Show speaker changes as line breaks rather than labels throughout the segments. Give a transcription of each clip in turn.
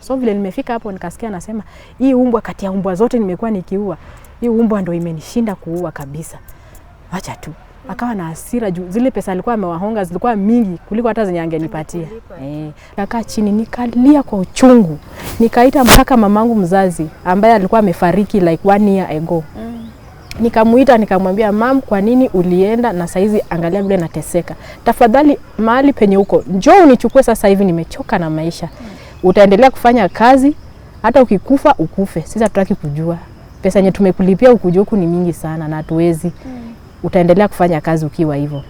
So vile nimefika hapo nikasikia anasema hii umbwa kati ya umbwa zote nimekuwa nikiua, hii umbwa ndio imenishinda kuua kabisa. Acha tu. Akawa na hasira juu zile pesa alikuwa amewahonga zilikuwa mingi kuliko hata zenye angenipatia. Nakaa chini nikalia kwa uchungu. Nikaita mpaka mamangu mzazi ambaye alikuwa amefariki like 1 year ago. Nikamuita nikamwambia, "Mam, kwa nini ulienda na saizi angalia vile nateseka. Tafadhali mahali penye huko njoo unichukue sasa hivi, nimechoka na maisha. Utaendelea kufanya kazi hata ukikufa ukufe. Sisi hatutaki kujua. Pesa yenye tumekulipia ukuje huku ni mingi sana na hatuwezi. Utaendelea kufanya kazi ukiwa hivyo."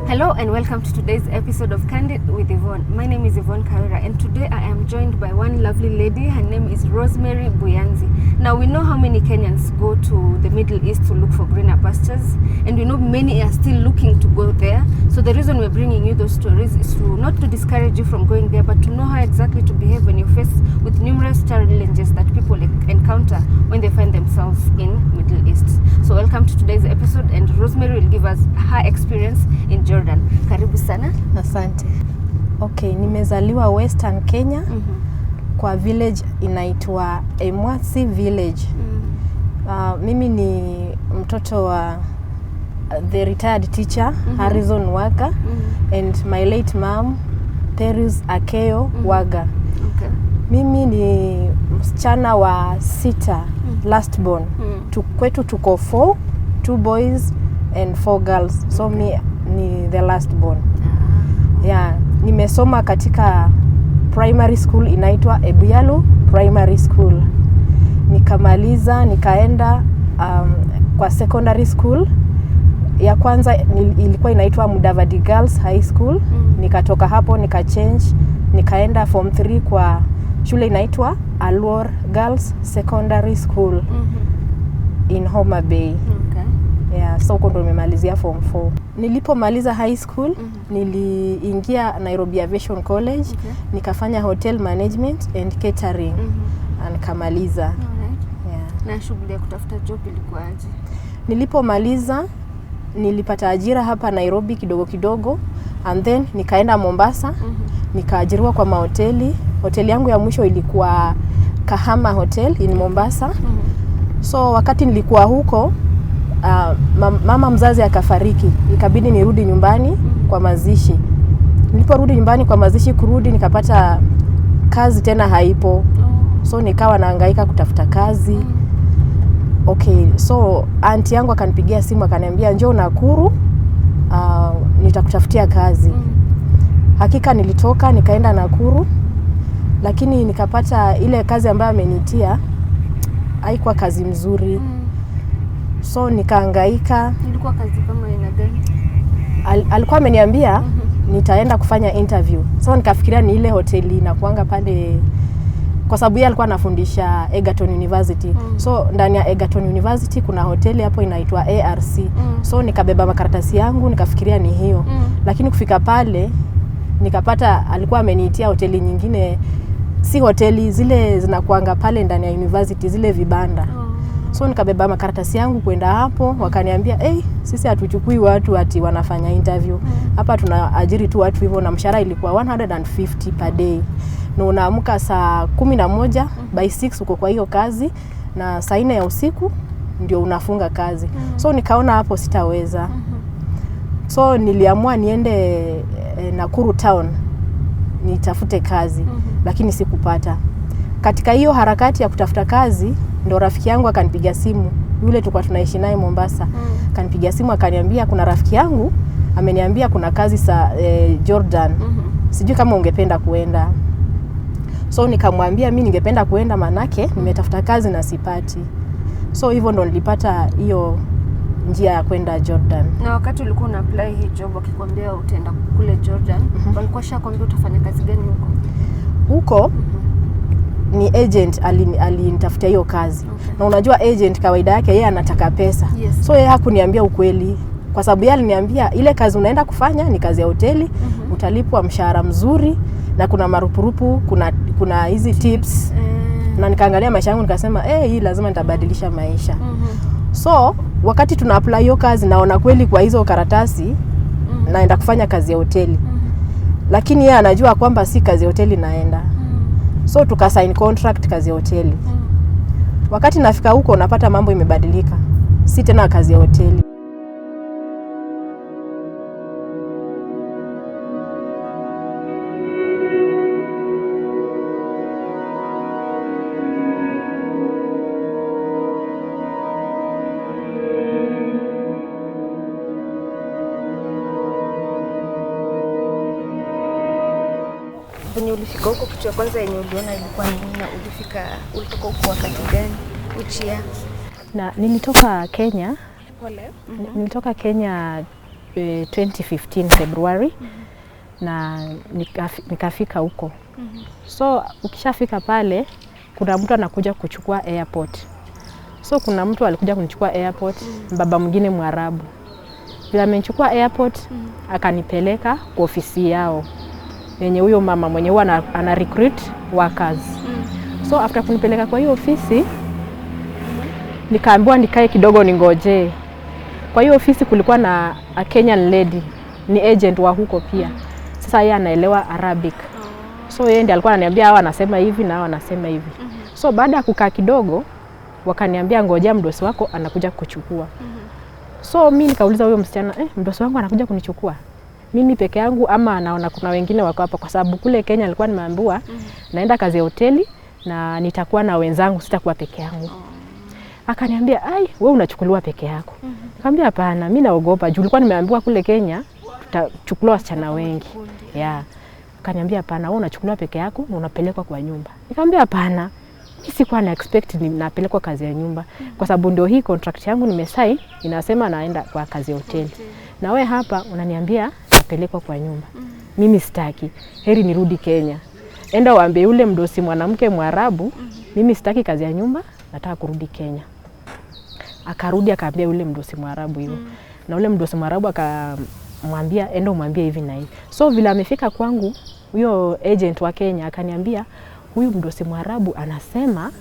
Hello and welcome to today's episode of Candid with Yvonne. My name is Yvonne Kawira and today I am joined by one lovely lady. Her name is Rosemary Buyanzi. Now we know how many Kenyans go to the Middle East to look for greener pastures, and we know many are still looking to go there. So the reason we're bringing you those stories is to not to discourage you from going there, but to know how exactly to behave when you're faced with numerous challenges that people encounter when they find themselves in Middle East. So welcome to today's episode, and Rosemary will give us her experience in Jordan. Karibu sana.
Asante. Okay, nimezaliwa Western Kenya. Kwa village inaitwa Emwasi village. Mimi ni mtoto wa the retired teacher Harrison Waga and my late mom Teres Akeyo Waga.
Okay.
Mimi ni msichana wa 6, last born. Kwetu tuko 4, 2 boys and 4 girls. So me ni the last born. Yeah, nimesoma katika primary school inaitwa Ebuyalu Primary School. Nikamaliza nikaenda kwa secondary school. Ya kwanza ilikuwa inaitwa Mudavadi Girls High School. Nikatoka hapo nikachange nikaenda form 3 kwa shule inaitwa Alwar Girls Secondary School in Homa Bay. Yeah, so ndo nimemalizia form 4. Nilipomaliza high school, niliingia Nairobi Aviation College, nikafanya hotel management and catering. Nikamaliza.
Yeah. Na shughuli ya kutafuta job ilikuwa aje?
Nilipomaliza nilipata ajira hapa Nairobi kidogo kidogo, and then nikaenda Mombasa, nikaajiriwa kwa mahoteli. Hoteli yangu ya mwisho ilikuwa Kahama Hotel in Mombasa. So wakati nilikuwa huko mama mzazi akafariki, ikabidi nirudi nyumbani kwa mazishi. Niliporudi nyumbani kwa mazishi kurudi nikapata kazi tena haipo. So nikawa nahangaika kutafuta kazi. Okay, so aunti yangu akanipigia simu akaniambia njoo Nakuru, nitakutafutia kazi. Hakika nilitoka nikaenda Nakuru, lakini nikapata ile kazi ambayo amenitia haikuwa kazi mzuri. So nikahangaika.
Ilikuwa kazi kama aina gani?
Alikuwa ameniambia nitaenda kufanya interview. So nikafikiria ni ile hoteli inakuanga pale, kwa sababu yeye alikuwa anafundisha Egerton University. So ndani ya Egerton University kuna hoteli hapo inaitwa ARC. So nikabeba makaratasi yangu nikafikiria ni hiyo. Lakini kufika pale nikapata alikuwa ameniitia hoteli nyingine, si hoteli zile zinakuanga pale ndani ya university, zile vibanda. So nikabeba makaratasi yangu kwenda hapo, wakaniambia, sisi hatuchukui watu ati wanafanya interview. Hapa tunaajiri tu watu hivyo, na mshahara ilikuwa 150 per day. Na unaamka saa 11 by 6 uko kwa hiyo kazi, na saa 4 ya usiku ndio unafunga kazi. So nikaona hapo sitaweza. So niliamua niende Nakuru town nitafute kazi, lakini sikupata. Katika hiyo harakati ya kutafuta kazi ndo rafiki yangu akanipigia simu, yule tulikuwa tunaishi naye Mombasa. Akanipigia simu akaniambia kuna rafiki yangu ameniambia kuna kazi Jordan. Sijui kama ungependa kuenda. So nikamwambia mimi ningependa kuenda, manake nimetafuta kazi na sipati. So hivyo ndo nilipata hiyo njia ya kwenda Jordan.
Na wakati ulikuwa una apply hii job wakikwambia utaenda kule Jordan, walikuwa shakwambia utafanya kazi gani huko?
Huko ni agent alinitafutia hiyo kazi. Na unajua agent kawaida yake yeye anataka pesa. So yeye hakuniambia ukweli. Kwa sababu yeye aliniambia ile kazi unaenda kufanya ni kazi ya hoteli, utalipwa mshahara mzuri na kuna marupurupu, kuna hizi tips. Na nikaangalia maisha yangu nikasema hii lazima nitabadilisha maisha. So wakati tuna apply hiyo kazi naona kweli kwa hizo karatasi naenda kufanya kazi ya hoteli. Lakini yeye anajua kwamba si kazi ya hoteli naenda. So tuka sign contract kazi ya hoteli. Wakati nafika huko napata mambo imebadilika. Si tena kazi ya hoteli.
Venye ulifika huko, kitu ya kwanza yenye uliona ilikuwa nini, na ulitoka huko wakati gani? Uchia?
Na nilitoka Kenya. Nilitoka Kenya 2015 February. Na nikafika huko. So ukishafika pale kuna mtu anakuja kuchukua airport. So kuna mtu alikuja kunichukua airport, baba mwingine Mwarabu. Bila amenichukua airport, akanipeleka kwa ofisi yao. Yenye huyo mama mwenye huwa ana recruit workers. So after kunipeleka kwa hiyo ofisi, nikaambiwa nikae kidogo ningoje. Kwa hiyo ofisi kulikuwa na a Kenyan lady, ni agent wa huko pia. Sasa yeye anaelewa Arabic. So yeye ndiye alikuwa ananiambia hawa anasema hivi na hawa anasema hivi. So baada ya kukaa kidogo, wakaniambia ngojea mdosi wako anakuja kuchukua. So mimi nikauliza huyo msichana, mdosi wangu anakuja kunichukua mimi peke yangu ama anaona kuna wengine wako hapa? Kwa sababu kule Kenya alikuwa nimeambiwa naenda kazi ya hoteli na nitakuwa na wenzangu, sitakuwa peke yangu. Akaniambia, wewe unachukuliwa peke yako. Nikamwambia hapana, mimi naogopa. Juu nilikuwa nimeambiwa kule Kenya tutachukuliwa wasichana wengi. Akaniambia hapana, wewe unachukuliwa peke yako na unapelekwa kwa nyumba. Nikamwambia hapana, mimi sikuwa na expect napelekwa kazi ya nyumba. Kwa sababu ndio hii contract yangu nimesign inasema naenda kwa kazi ya hoteli. Na wewe hapa unaniambia napelekwa kwa nyumba. Mimi sitaki. Heri nirudi Kenya. Enda waambie yule mdosi mwanamke Mwarabu, mimi sitaki kazi ya nyumba, nataka kurudi Kenya. Akarudi akaambia yule mdosi Mwarabu hivyo. Na yule mdosi Mwarabu akamwambia enda umwambie hivi na hivi. So vile amefika kwangu, huyo agent wa Kenya akaniambia huyu mdosi Mwarabu anasema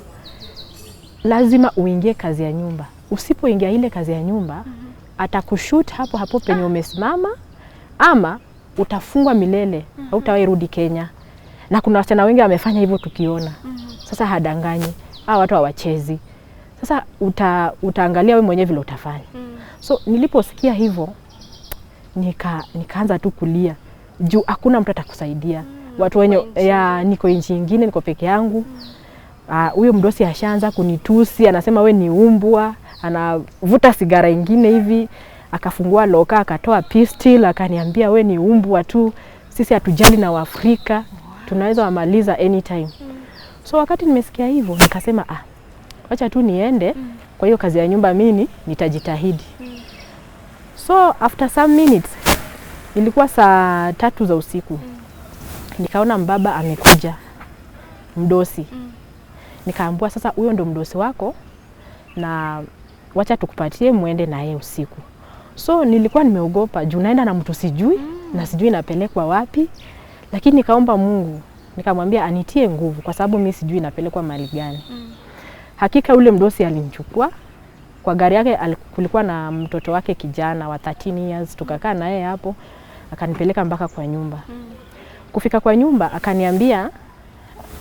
lazima uingie kazi ya nyumba. Usipoingia ile kazi ya nyumba, atakushoot hapo hapo penye umesimama ama utafungwa milele, hautawahi rudi Kenya. Na kuna wasichana wengi wamefanya hivyo tukiona. Sasa hadanganyi, watu hawachezi. Sasa utaangalia wewe mwenyewe vile utafanya. So niliposikia hivyo nikaanza tu kulia. Juu hakuna mtu atakusaidia. Watu wenye niko nchi nyingine, niko peke yangu. Huyo mdosi ashaanza kunitusi, anasema we ni umbwa, anavuta sigara ingine hivi, akafungua loka, akatoa pistol, akaniambia we ni umbwa tu, sisi hatujali na Waafrika, tunaweza wamaliza anytime. So wakati nimesikia hivyo, nikasema wacha tu niende, kwa hiyo kazi ya nyumba mimi nitajitahidi. So after some minutes, ilikuwa saa 3 za usiku, nikaona mbaba amekuja, mdosi. Nikaambiwa sasa huyo ndo mdosi wako na wacha tukupatie muende na yeye usiku. So nilikuwa nimeogopa juu naenda na mtu sijui na sijui napelekwa wapi. Lakini nikaomba Mungu, nikamwambia anitie nguvu kwa sababu mimi sijui napelekwa mahali gani. Hakika ule mdosi alinichukua. Kwa gari yake kulikuwa na mtoto wake kijana wa 13 years, tukakaa na yeye hapo, akanipeleka mpaka kwa nyumba. Kufika kwa nyumba akaniambia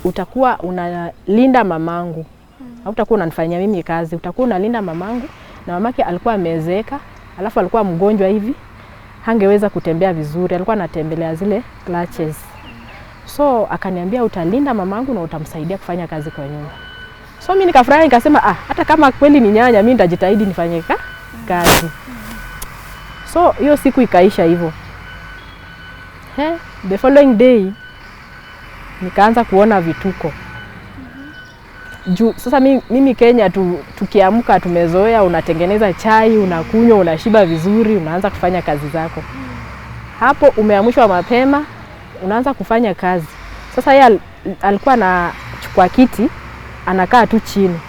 utakuwa unalinda mamangu. Hautakuwa unanifanyia mimi kazi, utakuwa unalinda mamangu. Na mamake alikuwa amezeeka, alafu alikuwa mgonjwa hivi, hangeweza kutembea vizuri, alikuwa anatembelea zile clutches. So akaniambia utalinda mamangu na utamsaidia kufanya kazi kwa nyumba. So mimi nikafurahi nikasema hata kama kweli ni nyanya mimi nitajitahidi nifanye kazi. So hiyo siku ikaisha hivyo. The following day nikaanza kuona vituko. Sasa mimi Kenya tukiamka tumezoea, unatengeneza chai, unakunywa, unashiba vizuri, unaanza kufanya kazi zako. Hapo umeamshwa mapema, unaanza kufanya kazi. Sasa yeye alikuwa kwa kiti, anakaa tu chini.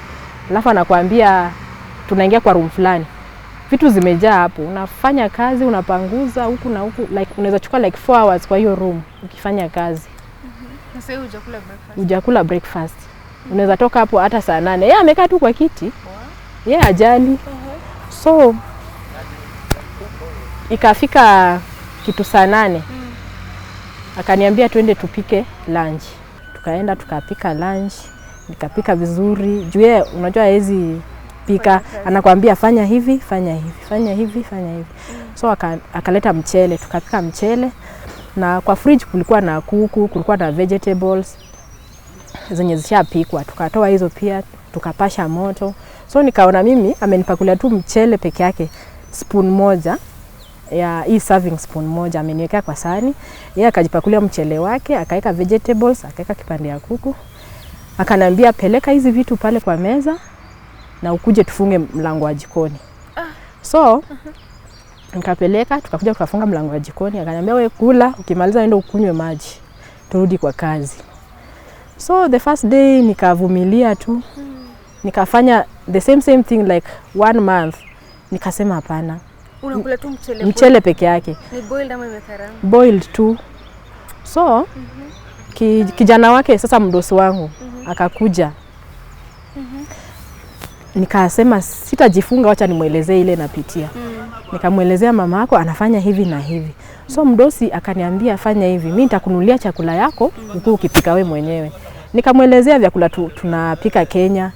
Alafu anakuambia tunaingia kwa room fulani. Vitu zimejaa hapo. Unafanya kazi, unapanguza huku na huku, like unaweza chukua like 4 hours kwa hiyo room ukifanya kazi.
Na sasa hujakula breakfast.
Hujakula breakfast. Unaweza toka hapo hata saa 8. Yeye amekaa tu kwa kiti. Yeye ajali. So ikafika kitu saa 8. Akaniambia twende tupike lunch. Tukaenda tukapika lunch. Nikapika vizuri. Juu yeye unajua hawezi pika, anakuambia fanya hivi, fanya hivi, fanya hivi, fanya hivi. So akaleta mchele, tukapika mchele. Na kwa fridge kulikuwa na kuku, kulikuwa na vegetables zenye zishapikwa. Tukatoa hizo pia, tukapasha moto. So nikaona mimi amenipakulia tu mchele peke yake, spoon moja ya hii serving spoon moja ameniwekea kwa sahani. Yeye akajipakulia mchele wake, akaweka vegetables, akaweka kipande ya kuku. Akanambia peleka hizi vitu pale kwa meza na ukuje tufunge mlango wa jikoni. So nikapeleka, tukakuja tukafunga mlango wa jikoni. Akaniambia wewe kula, ukimaliza nenda ukunywe maji, turudi kwa kazi. So the first day nikavumilia tu. Nikafanya the same thing like 1 month. Nikasema hapana.
Unakula tu mchele?
Mchele peke yake.
Ni boiled ama imekaranga?
Boiled tu. So kijana wake sasa mdosi wangu akakuja. Nikasema sitajifunga, acha nimuelezee ile napitia. Nikamuelezea mama yako anafanya hivi na hivi. So mdosi akaniambia fanya hivi, mimi nitakununulia chakula yako ukuu ukipika wewe mwenyewe. Nikamuelezea vyakula tunapika Kenya.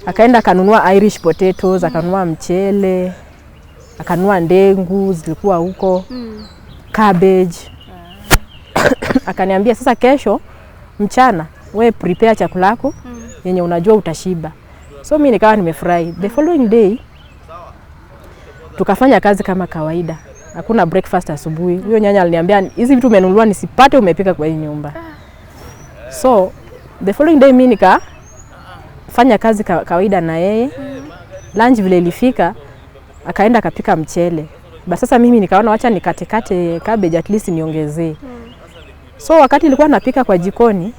Akaenda akanunua Irish potatoes, akanunua mchele, akanunua ndengu zilikuwa huko, cabbage. Akaniambia sasa kesho mchana wewe prepare chakula yako yenye unajua utashiba. So mimi nikawa nimefurahi. The following day tukafanya kazi kama kawaida. Hakuna breakfast asubuhi. Huyo nyanya aliniambia hizi vitu umenunua nisipate umepika kwa hii nyumba. So the following day mimi nikafanya kazi kawaida na yeye. Lunch vile ilifika akaenda akapika mchele. Basi sasa mimi nikaona acha nikatekate cabbage at least niongezee. So wakati nilikuwa napika kwa jikoni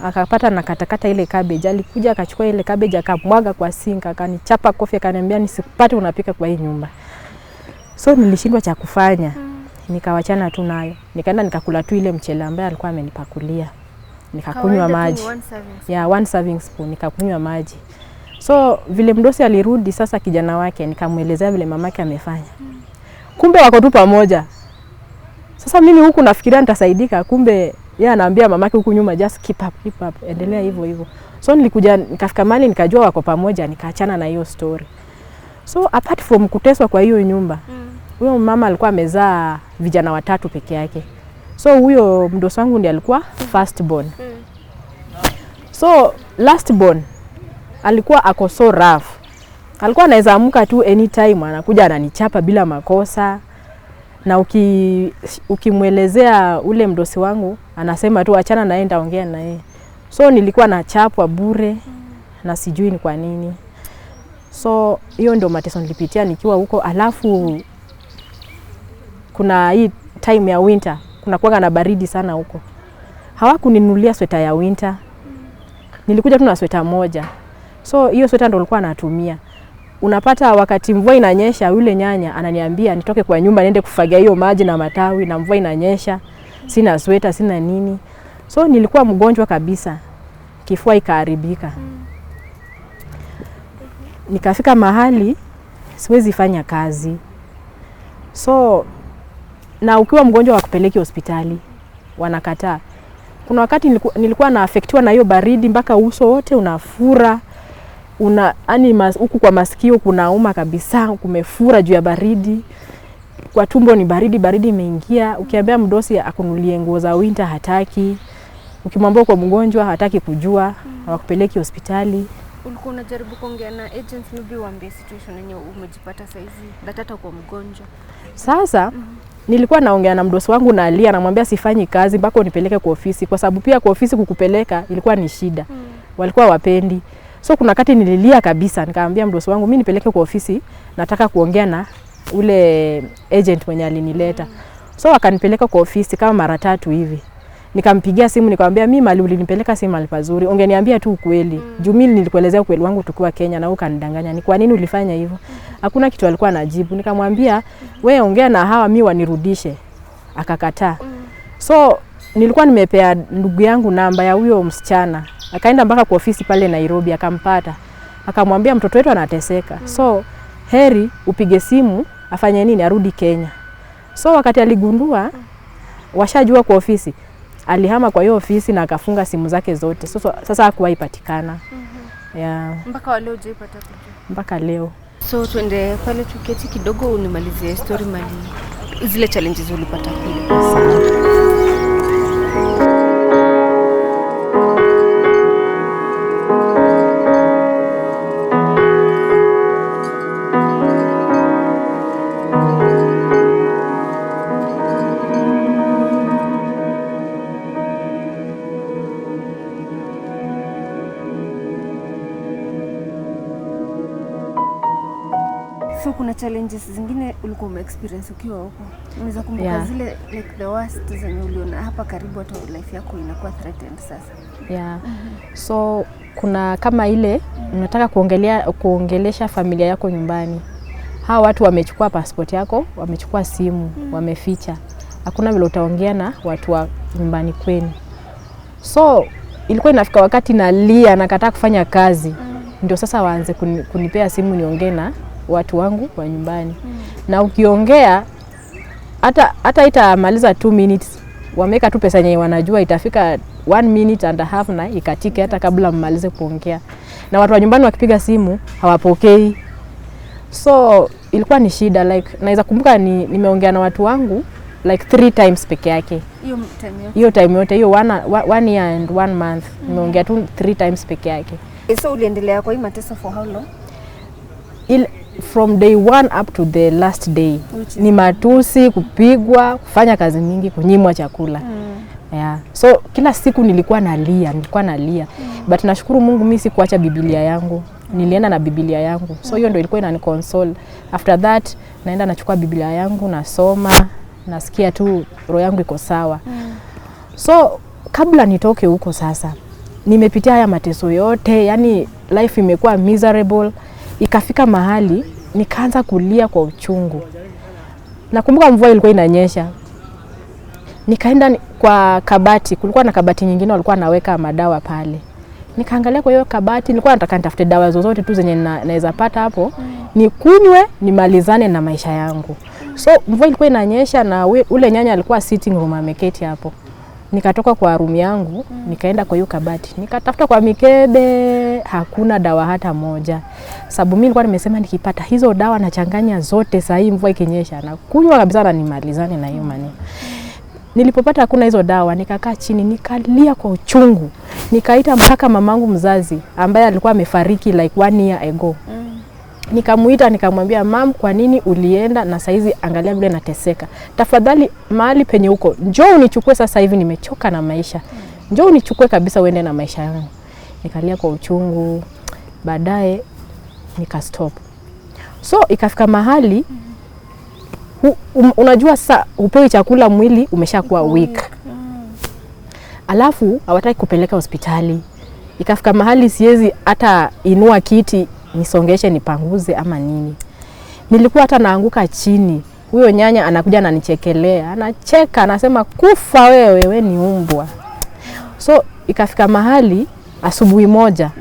akapata nakatakata ile cabbage. Alikuja akachukua ile cabbage akamwaga kwa sink, akanichapa kofi, akaniambia nisipate unapika kwa hii nyumba. So nilishindwa cha kufanya. Nikawachana tu nayo. Nikaenda nikakula tu ile mchele ambaye alikuwa amenipakulia. Nikakunywa maji. Ya 1 serving spoon nikakunywa maji. So vile mdosi alirudi sasa kijana wake nikamuelezea vile mamake amefanya. Kumbe wako tu pamoja. Sasa mimi huku nafikiria nitasaidika, kumbe yeye anaambia mamake huku nyuma just keep up, endelea hivyo hivyo. So nilikuja nikafika mahali nikajua wako pamoja, nikaachana na hiyo story. So apart from kuteswa kwa hiyo nyumba, huyo mama alikuwa amezaa vijana 3 peke yake. So huyo mdosi wangu ndiye alikuwa first born. So last born alikuwa ako so rough. Alikuwa anaweza amka tu anytime anakuja ananichapa bila makosa. Na ukimuelezea ule mdosi wangu anasema tu achana naye nitaongea naye. So nilikuwa nachapwa bure na sijui ni kwa nini. So hiyo ndio mateso nilipitia nikiwa huko. Alafu kuna hii time ya winter, kuna kuanga na baridi sana huko. Hawakuninunulia sweta ya winter. Nilikuja tu na sweta moja. So hiyo sweta ndio nilikuwa natumia. Unapata wakati mvua inanyesha yule nyanya ananiambia nitoke kwa nyumba niende kufagia hiyo maji na matawi na mvua inanyesha. Sina sweta, sina nini. So nilikuwa mgonjwa kabisa. Kifua ikaharibika. Nikafika mahali siwezi fanya kazi. So na ukiwa mgonjwa wakupeleki hospitali wanakataa. Kuna wakati nilikuwa naafektiwa na hiyo baridi mpaka uso wote unafura. Huku kwa masikio kunauma kabisa, kumefura juu ya baridi. Kwa tumbo ni baridi imeingia. Ukiambia mdosi akunulie nguo za winter hataki. Ukimwambia kwa mgonjwa hataki kujua, hawakupeleki hospitali.
Ulikuwa unajaribu kuongea na agents maybe waambie situation yenye umejipata sasa hivi hata kwa mgonjwa?
Sasa nilikuwa naongea na mdosi wangu na alia, namwambia sifanyi kazi mpaka unipeleke kwa ofisi, kwa sababu pia kwa ofisi kukupeleka ilikuwa ni shida. Walikuwa wapendi. So kuna wakati nililia kabisa, nikamwambia mdosi wangu mimi nipeleke kwa ofisi, nataka kuongea na ule agent mwenye alinileta. So akanipeleka kwa ofisi kama mara 3 hivi. Nikampigia simu nikamwambia mimi mali ulinipeleka si mali pazuri. Ungeniambia tu ukweli. Juu mimi nilikuelezea ukweli wangu tukiwa Kenya na ukanidanganya. Ni kwa nini ulifanya hivyo? Hakuna kitu alikuwa anajibu. Nikamwambia wewe ongea na hawa mimi wanirudishe. Akakataa. So nilikuwa nimepea ndugu yangu namba ya huyo msichana. Akaenda mpaka kwa ofisi pale Nairobi akampata. Akamwambia mtoto wetu anateseka. So heri upige simu afanye nini arudi Kenya. So wakati aligundua washajua kwa ofisi, alihama kwa hiyo ofisi na akafunga simu zake zote. Sasa hakuwahi patikana. Yeah.
Mpaka leo hujaipata kujua.
Mpaka leo.
So tuende pale tuketi kidogo unimalizie story mali zile challenges ulipata kule. So kuna challenges zingine ulikuwa umeexperience ukiwa huko? Unaweza kumbuka zile like the worst zenye uliona hapa karibu hata life yako inakuwa threatened sasa?
So kuna kama ile unataka kuongelesha familia yako nyumbani. Hawa watu wamechukua passport yako, wamechukua simu, wameficha. Hakuna vile utaongea na watu wa nyumbani kwenu. So ilikuwa inafika wakati nalia nakataa kufanya kazi. Ndio sasa waanze kunipea simu niongee na watu wangu wa nyumbani. Na ukiongea hata itamaliza 2 minutes. Wameka tu pesa yenye wanajua itafika 1 minute and a half na ikatike hata kabla mmalize kuongea. Na watu wa nyumbani wakipiga simu hawapokei. So ilikuwa ni shida like naweza kumbuka nimeongea na watu wangu like 3 times peke yake. Hiyo time yote hiyo 1 year and 1 month. Nimeongea tu 3 times peke yake.
So uliendelea kwa hii mateso for how long?
From day 1 up to the last day. Ni matusi, kupigwa, kufanya kazi mingi, kunyimwa chakula. Yeah. So kila siku nilikuwa nalia. But nashukuru Mungu mimi sikuacha Biblia yangu. Nilienda na Biblia yangu. So hiyo ndio ilikuwa inaniconsole. After that naenda nachukua Biblia yangu nasoma, nasikia tu roho yangu iko sawa. So kabla nitoke huko sasa nimepitia haya mateso yote, yani life imekuwa miserable. Ikafika mahali nikaanza kulia kwa uchungu. Nakumbuka mvua ilikuwa inanyesha. Nikaenda kwa kabati, kulikuwa na kabati nyingine walikuwa naweka madawa pale. Nikaangalia kwa hiyo kabati, nilikuwa nataka nitafute dawa zozote tu zenye naweza pata hapo, nikunywe nimalizane na maisha yangu. So mvua ilikuwa inanyesha na ule nyanya alikuwa sitting room ameketi hapo. Nikatoka kwa room yangu, nikaenda kwa hiyo kabati. Nikatafuta kwa mikebe, hakuna dawa hata moja. Sababu mimi nilikuwa nimesema nikipata hizo dawa nachanganya zote saa hii mvua ikinyesha na kunywa kabisa na nimalizane na hiyo maneno. Nilipopata hakuna hizo dawa, nikakaa chini, nikalia kwa uchungu. Nikaita mpaka mamangu mzazi ambaye alikuwa amefariki like 1 year ago. Nikamuita nikamwambia, "Mam, kwa nini ulienda na saizi angalia vile nateseka. Tafadhali mahali penye huko, njoo unichukue sasa hivi nimechoka na maisha. Njoo unichukue kabisa uende na maisha yangu." Nikalia kwa uchungu. Baadaye nikastop. So ikafika mahali unajua sasa upewi chakula mwili umeshakuwa weak. Alafu hawataki kupeleka hospitali. Ikafika mahali siwezi hata inua kiti nisongeshe nipanguze ama nini. Nilikuwa hata naanguka chini. Huyo nyanya anakuja ananichekelea. Anacheka, anasema kufa wewe ni umbwa. So ikafika mahali asubuhi moja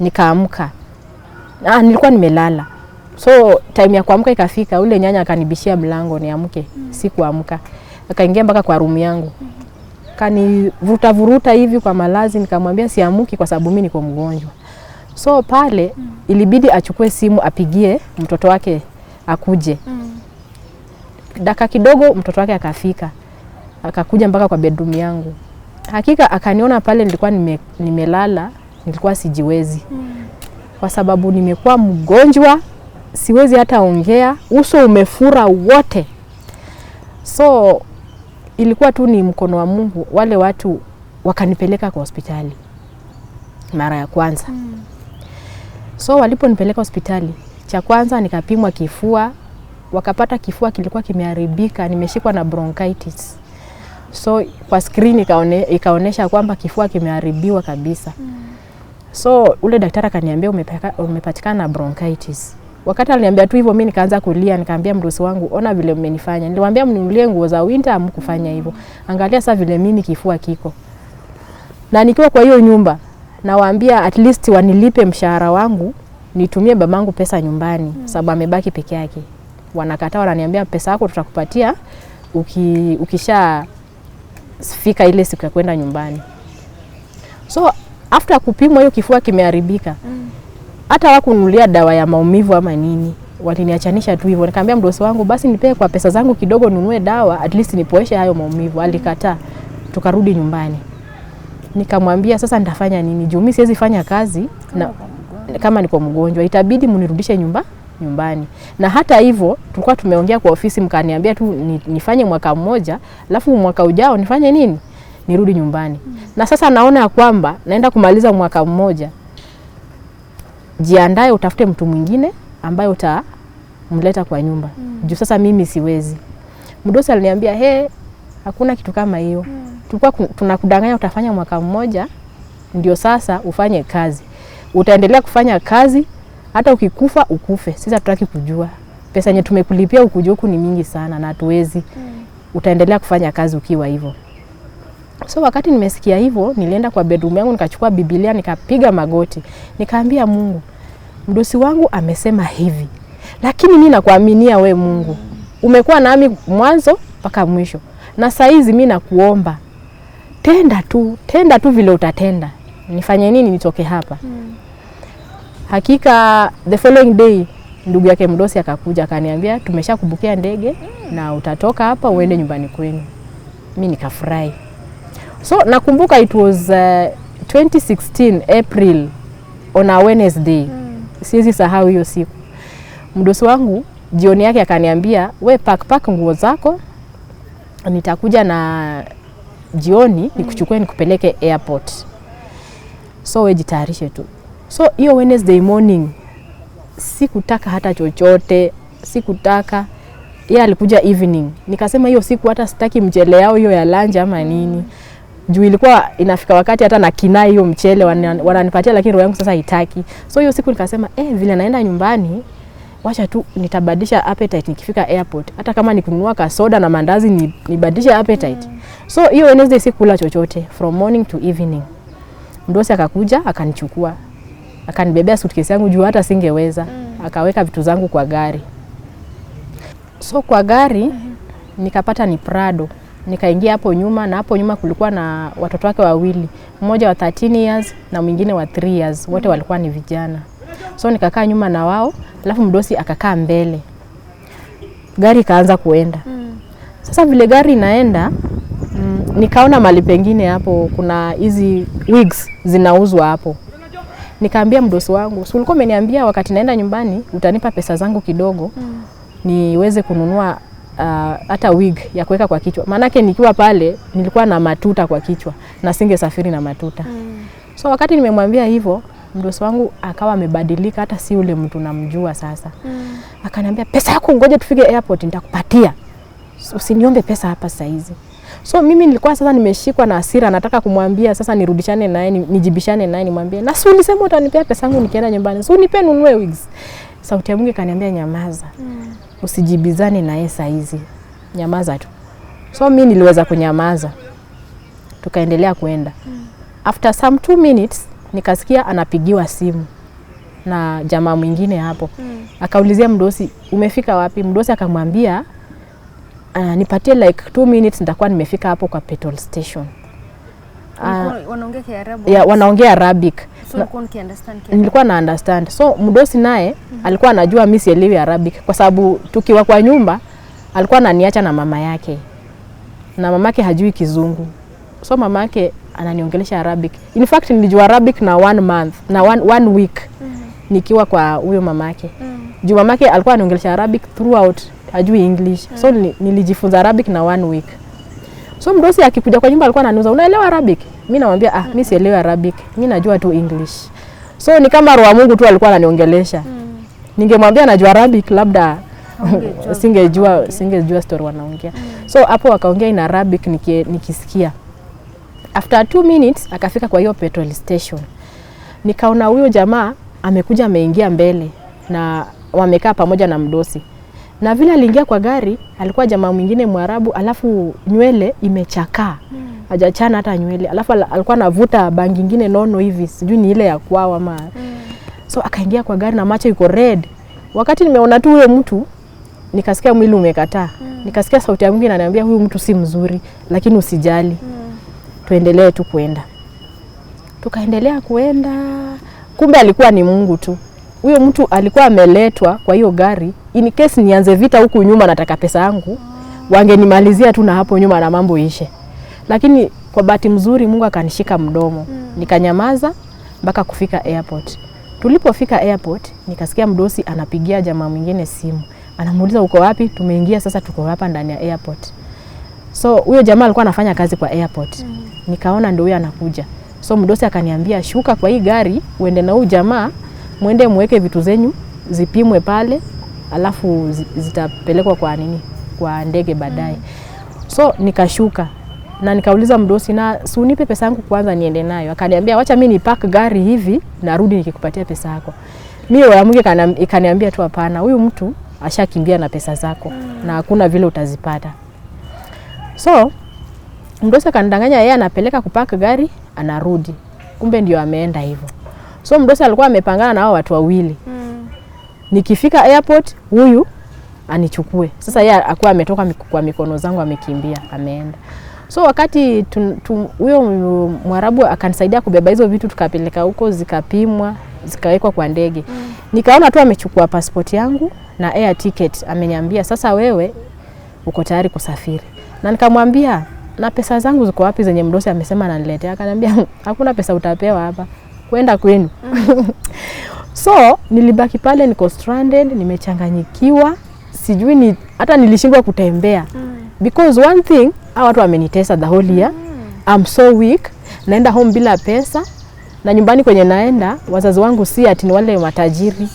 nikaamka. Nilikuwa nimelala. So time ya kuamka ikafika, ule nyanya akanibishia mlango niamke. Sikuamka. Akaingia mpaka kwa room yangu. Kanivuta hivi kwa malazi, nikamwambia siamuki kwa sababu mimi niko mgonjwa. So pale ilibidi achukue simu apigie mtoto wake akuje. Dakika kidogo mtoto wake akafika. Akakuja mpaka kwa bedroom yangu. Hakika akaniona pale nilikuwa nimelala, nilikuwa sijiwezi. Kwa sababu nimekuwa mgonjwa, siwezi hata ongea, uso umefura wote. So ilikuwa tu ni mkono wa Mungu, wale watu wakanipeleka kwa hospitali mara ya kwanza. So waliponipeleka hospitali, cha kwanza nikapimwa kifua, wakapata kifua kilikuwa kimeharibika, nimeshikwa na bronchitis. So kwa screen ikaonesha kwamba kifua kimeharibiwa kabisa. So ule daktari akaniambia umepatikana na bronchitis. Wakati aliniambia tu hivyo mimi nikaanza kulia, nikamwambia mdosi wangu ona vile umenifanya. Nilimwambia mninunulie nguo za winter amkufanya hivyo. Angalia sasa vile mimi kifua kiko. Na nikiwa kwa hiyo nyumba nawaambia at least wanilipe mshahara wangu nitumie babangu pesa nyumbani sababu amebaki peke yake. Wanakataa, wananiambia pesa yako tutakupatia ukisha fika ile siku ya kwenda nyumbani. So after kupimwa hiyo kifua kimeharibika. Hata hawakununulia dawa ya maumivu ama nini. Waliniachanisha tu hivyo. Nikamwambia mdosi wangu basi nipe kwa pesa zangu kidogo nunue dawa at least nipoeshe hayo maumivu. Alikataa. Tukarudi nyumbani. Nikamwambia sasa nitafanya nini? Juu mimi siwezi fanya kazi kama niko mgonjwa. Itabidi mnirudishe nyumbani. Na hata hivyo tulikuwa tumeongea kwa ofisi, mkaniambia tu nifanye mwaka mmoja, alafu mwaka ujao nifanye nini? Nirudi nyumbani. Na sasa naona kwamba naenda kumaliza mwaka mmoja. Jiandae utafute mtu mwingine ambaye utamleta kwa nyumba. Juu sasa mimi siwezi. Mdosi aliniambia hakuna kitu kama hiyo. Tulikuwa tunakudanganya utafanya mwaka mmoja ndio sasa ufanye kazi. Utaendelea kufanya kazi hata ukikufa ukufe. Sisi hatutaki kujua. Pesa yenye tumekulipia ukuje huku ni mingi sana na hatuwezi. Utaendelea kufanya kazi ukiwa hivyo. So wakati nimesikia hivyo, nilienda kwa bedroom yangu nikachukua Biblia nikapiga magoti. Nikaambia Mungu, mdosi wangu amesema hivi. Lakini mimi nakuaminia we Mungu. Umekuwa nami mwanzo mpaka mwisho. Na saa hizi mimi nakuomba. Tenda tu vile utatenda. Nifanye nini nitoke hapa? Hakika the following day ndugu yake mdosi akakuja akaniambia tumeshakubukia ndege na utatoka hapa uende nyumbani kwenu. Mimi nikafurahi. So nakumbuka it was 2016 April on a Wednesday. Siwezi sahau hiyo siku. Mdosi wangu jioni yake akaniambia we pack nguo zako, nitakuja na jioni nikuchukue nikupeleke airport. So we jitayarishe tu. So hiyo Wednesday morning sikutaka hata chochote, sikutaka. Yeye alikuja evening. Nikasema hiyo siku hata sitaki mchele yao hiyo ya lunch ama nini. Juu ilikuwa inafika wakati hata na kinai hiyo mchele wananipatia lakini roho yangu sasa haitaki. So hiyo siku nikasema vile naenda nyumbani wacha tu nitabadilisha appetite nikifika airport. Hata kama nikununua kasoda na mandazi nibadilishe appetite. So hiyo Wednesday sikula chochote from morning to evening. Mdosi akakuja akanichukua. Akanibebea suitcase yangu juu hata singeweza. Akaweka vitu zangu kwa gari. So kwa gari nikapata ni Prado. Nikaingia hapo nyuma na hapo nyuma kulikuwa na watoto wake wawili. Mmoja wa 13 years na mwingine wa 3 years. Wote walikuwa ni vijana. So nikakaa nyuma na wao, alafu mdosi akakaa mbele. Gari kaanza kuenda. Sasa vile gari inaenda, nikaona mali pengine hapo kuna hizi wigs zinauzwa hapo. Nikaambia mdosi wangu, "Si ulikuwa umeniambia wakati naenda nyumbani utanipa pesa zangu kidogo niweze kununua hata wig ya kuweka kwa kichwa." Maanake nikiwa pale nilikuwa na matuta kwa kichwa na singesafiri na matuta. So wakati nimemwambia hivyo, mdosi wangu akawa amebadilika, hata si ule mtu namjua sasa. Akaniambia, "Pesa yako ngoja tufike airport nitakupatia. Usiniombe pesa hapa saa hizi." So mimi nilikuwa sasa nimeshikwa na hasira, nataka kumwambia sasa nirudishane naye, nijibishane naye, nimwambie, "Na si ulisema utanipea pesa yangu nikienda nyumbani. Si unipe nunue wigs." Sauti ya Mungu kaniambia, "Nyamaza. Usijibizane naye saa hizi. Nyamaza tu." So mimi niliweza kunyamaza. Tukaendelea kuenda. After some 2 minutes nikasikia anapigiwa simu na jamaa mwingine hapo. Akaulizia mdosi, "Umefika wapi?" Mdosi akamwambia, "Nipatie like 2 minutes nitakuwa nimefika hapo kwa petrol station."
Wanaongea Kiarabu?
Yeah, wanaongea Arabic.
So ulikuwa ukiunderstand Kiarabu?
Nilikuwa na understand. So mdosi naye alikuwa anajua mimi sielewi Arabic kwa sababu tukiwa kwa nyumba alikuwa ananiacha na mama yake. Na mamake hajui Kizungu. So mamake ananiongelesha Arabic. In fact nilijua Arabic na 1 month na one week nikiwa kwa huyo mamake. Juu mamake alikuwa aniongelesha Arabic throughout, hajui English. So nilijifunza Arabic na 1 week. So mdosi akikuja kwa nyumba alikuwa ananiuliza, "Unaelewa Arabic?" Mimi namwambia, "Mimi sielewi Arabic. Mimi najua tu English." So ni kama roho Mungu tu alikuwa ananiongelesha. Ningemwambia najua Arabic labda singejua story wanaongea. So hapo wakaongea in Arabic nikisikia. After 2 minutes akafika kwa hiyo petrol station. Nikaona huyo jamaa amekuja ameingia mbele na wamekaa pamoja na mdosi. Na vile aliingia kwa gari alikuwa jamaa mwingine Mwarabu, alafu nywele imechakaa. Hajachana hata nywele. Alafu alikuwa anavuta bangi nyingine nono hivi, sijui ni ile ya kwao ama. So akaingia kwa gari na macho iko red. Wakati nimeona tu huyo mtu nikasikia mwili umekataa. Nikasikia sauti ya Mungu inaniambia huyu mtu si mzuri, lakini usijali. Tuendelee tu kuenda. Tukaendelea kuenda. Kumbe alikuwa ni Mungu tu. Huyo mtu alikuwa ameletwa kwa hiyo gari in case nianze vita huku nyuma nataka pesa yangu, wangenimalizia tu na hapo nyuma na mambo ishe. Lakini kwa bahati mzuri Mungu akanishika mdomo. Nikanyamaza mpaka kufika airport. Tulipofika airport nikasikia mdosi anapigia jamaa mwingine simu. Anamuuliza uko wapi? Tumeingia sasa, tuko hapa ndani ya airport. So huyo jamaa alikuwa anafanya kazi kwa airport. Nikaona ndio huyo anakuja. So mdosi akaniambia shuka kwa hii gari uende na huyu jamaa, muende muweke vitu zenyu zipimwe pale, alafu zitapelekwa kwa ndege baadaye. So nikashuka na nikauliza mdosi, na si unipe pesa yangu kwanza niende nayo. Akaniambia wacha mimi nipack gari hivi narudi nikikupatia pesa yako. Mimi wa Mungu ikaniambia tu hapana, huyu mtu ashakimbia na pesa zako na hakuna vile utazipata. So mdosi akanidanganya yeye anapeleka kupack gari anarudi. Kumbe ndio ameenda hivyo. So mdosi alikuwa amepangana na hao watu wawili. Nikifika airport huyu anichukue. Sasa yeye alikuwa ametoka kwa mikono zangu amekimbia, ameenda. So wakati huyo Mwarabu akanisaidia kubeba hizo vitu tukapeleka huko, zikapimwa, zikawekwa kwa ndege. Nikaona tu amechukua passport yangu na air ticket, ameniambia sasa wewe uko tayari kusafiri. Na nikamwambia na pesa zangu ziko wapi zenye mdosi amesema ananiletea? Akaniambia hakuna pesa utapewa hapa, kwenda kwenu. So nilibaki pale niko stranded, nimechanganyikiwa, sijui hata nilishindwa kutembea. Because one thing, hao watu wamenitesa the whole year. I'm so weak. Naenda home bila pesa. Na nyumbani kwenye naenda, wazazi wangu si ati ni wale matajiri.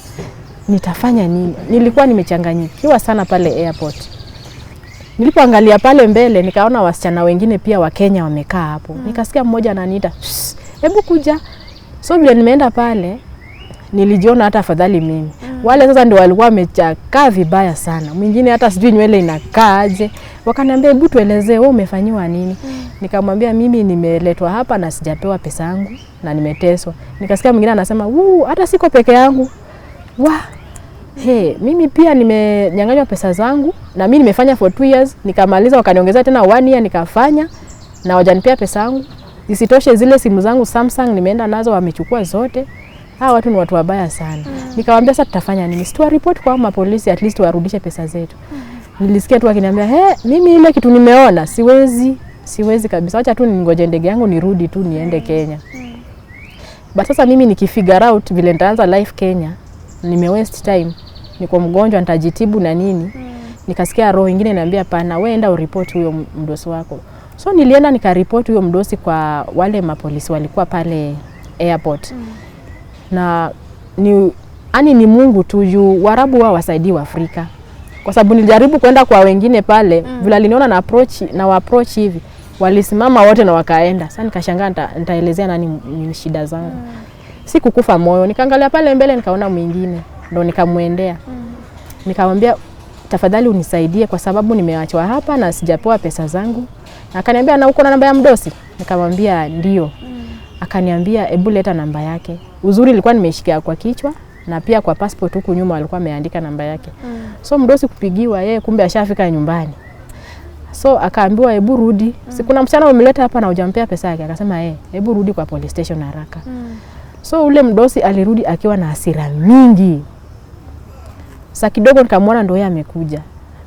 Nitafanya nini? Nilikuwa nimechanganyikiwa sana pale airport. Nilipoangalia pale mbele, nikaona wasichana wengine pia wa Kenya wamekaa hapo. Nikasikia mmoja ananiita, hebu kuja. So vile nimeenda pale, nilijiona hata afadhali mimi. Wale sasa ndio walikuwa wamechakaa vibaya sana. Mwingine hata sijui nywele inakaaje. Wakaniambia hebu tuelezee wewe umefanyiwa nini? Nikamwambia mimi nimeletwa hapa na sijapewa pesa yangu na nimeteswa. Nikasikia mwingine anasema, hata siko peke yangu." Mimi pia nimenyang'anywa pesa zangu na mimi nimefanya for 2 years, nikamaliza wakaniongezea tena 1 year nikafanya na wajanipea pesa yangu. Isitoshe zile simu zangu Samsung nimeenda nazo wamechukua zote. Hawa watu ni watu wabaya sana. Nikamwambia sasa tutafanya nini? Sitoa report kwa mapolisi at least warudishe pesa zetu. Nilisikia tu akiniambia, mimi ile kitu nimeona siwezi kabisa. Acha tu ningoje ndege yangu nirudi tu niende Kenya. But sasa mimi nikifigure out vile nitaanza life Kenya, waste time. Niko mgonjwa nitajitibu na nini? Nikasikia roho nyingine inaniambia pana wewe enda uripoti huyo mdosi wako. So nilienda nikaripoti huyo mdosi kwa wale mapolisi walikuwa pale airport. Na ni Mungu tu juu Waarabu wao wasaidii wa Afrika. Kwa sababu nilijaribu kwenda kwa wengine pale, vile aliniona na approach hivi, walisimama wote na wakaenda. Sasa nikashangaa nitaelezea nani shida zangu. Sikukufa moyo. Nikaangalia pale mbele nikaona mwingine, ndo nikamwendea. Nikamwambia tafadhali unisaidie kwa sababu nimeachwa hapa na sijapewa pesa zangu. Akaniambia na uko na namba ya mdosi? Nikamwambia ndio. Akaniambia hebu leta namba yake. Uzuri ilikuwa nimeshikia kwa kichwa na pia kwa passport huku nyuma alikuwa ameandika namba yake. So mdosi kupigiwa yeye kumbe ashafika nyumbani. So akaambiwa hebu rudi. Sikuna msichana umeleta hapa na hujampea pesa yake. Akasema hebu rudi kwa police station haraka. So ule mdosi alirudi akiwa na hasira mingi. Sasa kidogo nikamwona ndio yeye amekuja.